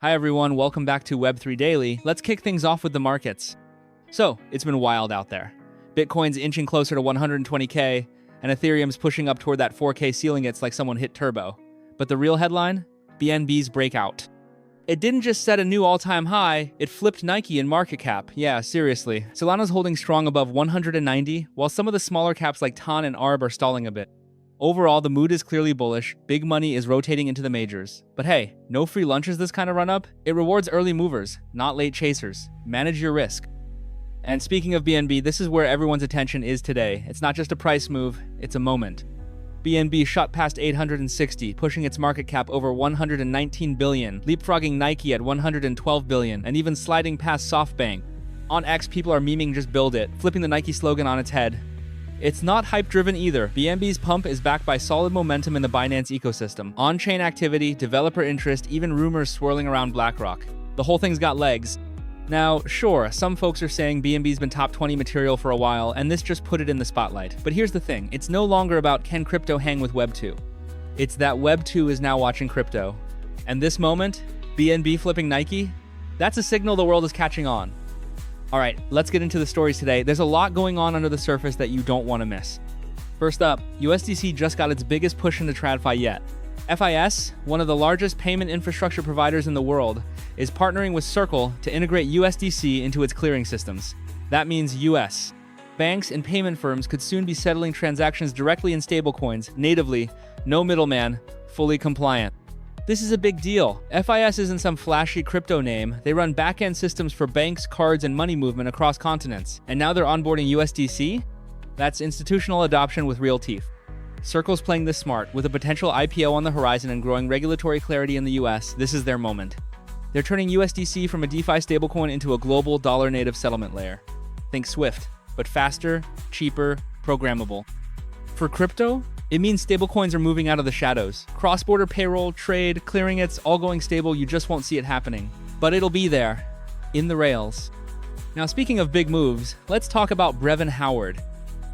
Hi everyone, welcome back to Web3 Daily. Let's kick things off with the markets. So, it's been wild out there. Bitcoin's inching closer to 120K, and Ethereum's pushing up toward that 4K ceiling. It's like someone hit turbo. But the real headline? BNB's breakout. It didn't just set a new all-time high, it flipped Nike in market cap. Yeah, seriously. Solana's holding strong above 190, while some of the smaller caps like TON and ARB are stalling a bit. Overall, the mood is clearly bullish, big money is rotating into the majors. But hey, no free lunches this kind of run-up? It rewards early movers, not late chasers. Manage your risk. And speaking of BNB, this is where everyone's attention is today. It's not just a price move, it's a moment. BNB shot past 860, pushing its market cap over 119 billion, leapfrogging Nike at 112 billion, and even sliding past SoftBank. On X, people are memeing just build it, flipping the Nike slogan on its head. It's not hype-driven either. BNB's pump is backed by solid momentum in the Binance ecosystem. On-chain activity, developer interest, even rumors swirling around BlackRock. The whole thing's got legs. Now, sure, some folks are saying BNB's been top 20 material for a while, and this just put it in the spotlight. But here's the thing, it's no longer about can crypto hang with Web 2. It's that Web 2 is now watching crypto. And this moment, BNB flipping Nike, that's a signal the world is catching on. All right, let's get into the stories today. There's a lot going on under the surface that you don't want to miss. First up, USDC just got its biggest push into TradFi yet. FIS, one of the largest payment infrastructure providers in the world, is partnering with Circle to integrate USDC into its clearing systems. That means US. Banks and payment firms could soon be settling transactions directly in stablecoins, natively, no middleman, fully compliant. This is a big deal. FIS isn't some flashy crypto name. They run back-end systems for banks, cards, and money movement across continents. And now they're onboarding USDC? That's institutional adoption with real teeth. Circle's playing this smart. With a potential IPO on the horizon and growing regulatory clarity in the US, this is their moment. They're turning USDC from a DeFi stablecoin into a global dollar-native settlement layer. Think Swift, but faster, cheaper, programmable. For crypto, it means stablecoins are moving out of the shadows. Cross-border payroll, trade, clearing, it's all going stable. You just won't see it happening. But it'll be there, in the rails. Now, speaking of big moves, let's talk about Brevan Howard.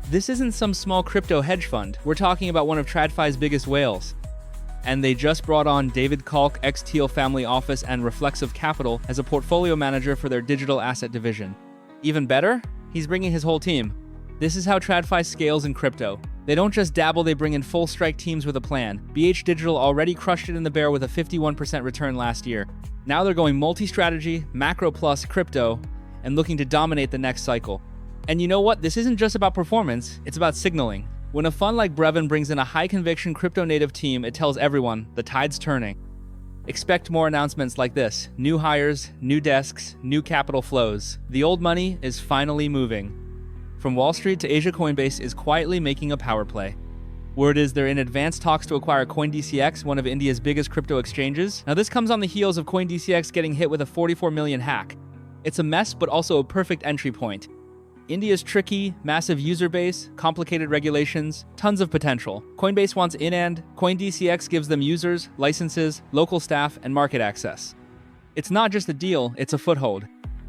This isn't some small crypto hedge fund. We're talking about one of TradFi's biggest whales. And they just brought on David Kalk, ex-Teal Family Office and Reflexive Capital as a portfolio manager for their digital asset division. Even better, he's bringing his whole team. This is how TradFi scales in crypto. They don't just dabble, they bring in full strike teams with a plan. BH Digital already crushed it in the bear with a 51% return last year. Now they're going multi-strategy, macro plus crypto, and looking to dominate the next cycle. And you know what? This isn't just about performance, it's about signaling. When a fund like Brevan brings in a high-conviction crypto-native team, it tells everyone the tide's turning. Expect more announcements like this. New hires, new desks, new capital flows. The old money is finally moving. From Wall Street to Asia, Coinbase is quietly making a power play. Word is they're in advanced talks to acquire CoinDCX, one of India's biggest crypto exchanges. Now this comes on the heels of CoinDCX getting hit with a 44 million hack. It's a mess, but also a perfect entry point. India's tricky, massive user base, complicated regulations, tons of potential. Coinbase wants in and CoinDCX gives them users, licenses, local staff, and market access. It's not just a deal, it's a foothold.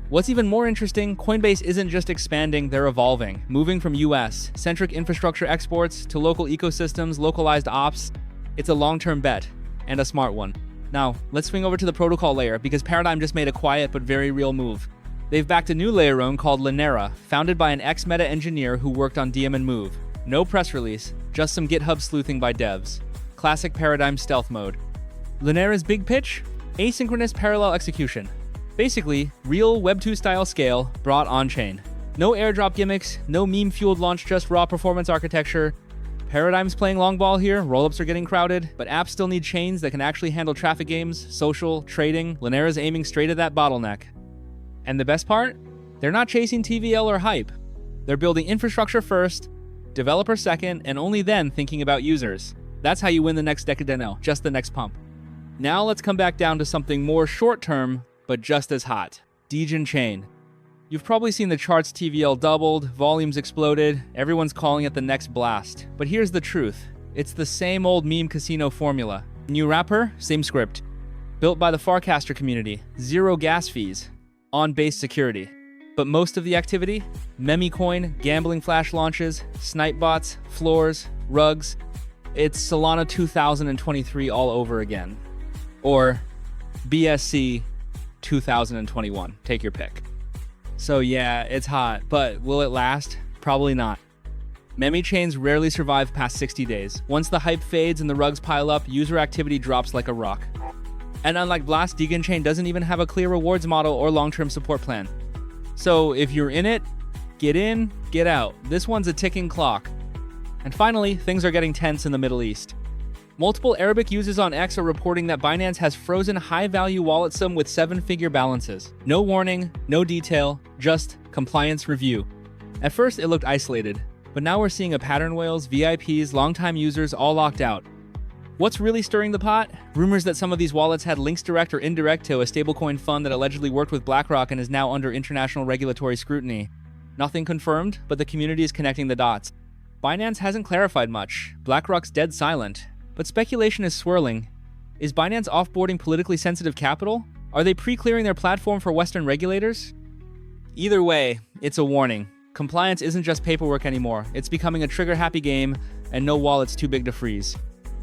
What's even more interesting, Coinbase isn't just expanding, they're evolving, moving from US-centric infrastructure exports to local ecosystems, localized ops. It's a long-term bet, and a smart one. Now, let's swing over to the protocol layer, because Paradigm just made a quiet but very real move. They've backed a new layer own called Linera, founded by an ex-Meta engineer who worked on DM and Move. No press release, just some GitHub sleuthing by devs. Classic Paradigm stealth mode. Linera's big pitch? Asynchronous parallel execution. Basically, real Web 2 style scale brought on-chain. No airdrop gimmicks, no meme-fueled launch, just raw performance architecture. Paradigm's playing long ball here, rollups are getting crowded, but apps still need chains that can actually handle traffic games, social, trading. Linera's aiming straight at that bottleneck. And the best part? They're not chasing TVL or hype. They're building infrastructure first, developer second, and only then thinking about users. That's how you win the next Decadeno, just the next pump. Now let's come back down to something more short-term, but just as hot. Degen chain. You've probably seen the charts. TVL doubled, volumes exploded, everyone's calling it the next blast. But here's the truth. It's the same old meme casino formula. New wrapper, same script. Built by the Farcaster community, zero gas fees, on-base security. But most of the activity? Memecoin, gambling flash launches, snipe bots, floors, rugs. It's Solana 2023 all over again. Or BSC 2021. Take your pick. So yeah, it's hot, but will it last? Probably not. Meme chains rarely survive past 60 days. Once the hype fades and the rugs pile up, user activity drops like a rock. And unlike Blast, Degen chain doesn't even have a clear rewards model or long-term support plan. So if you're in it, get in, get out. This one's a ticking clock. And finally, things are getting tense in the Middle East. Multiple Arabic users on X are reporting that Binance has frozen high-value wallet sum with 7-figure balances. No warning, no detail, just compliance review. At first, it looked isolated, but now we're seeing a pattern: whales, VIPs, longtime users all locked out. What's really stirring the pot? Rumors that some of these wallets had links direct or indirect to a stablecoin fund that allegedly worked with BlackRock and is now under international regulatory scrutiny. Nothing confirmed, but the community is connecting the dots. Binance hasn't clarified much. BlackRock's dead silent. But speculation is swirling. Is Binance offboarding politically sensitive capital? Are they pre-clearing their platform for Western regulators? Either way, it's a warning. Compliance isn't just paperwork anymore. It's becoming a trigger-happy game, and no wallet's too big to freeze.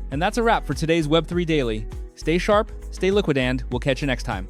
And that's a wrap for today's Web3 Daily. Stay sharp, stay liquid, and we'll catch you next time.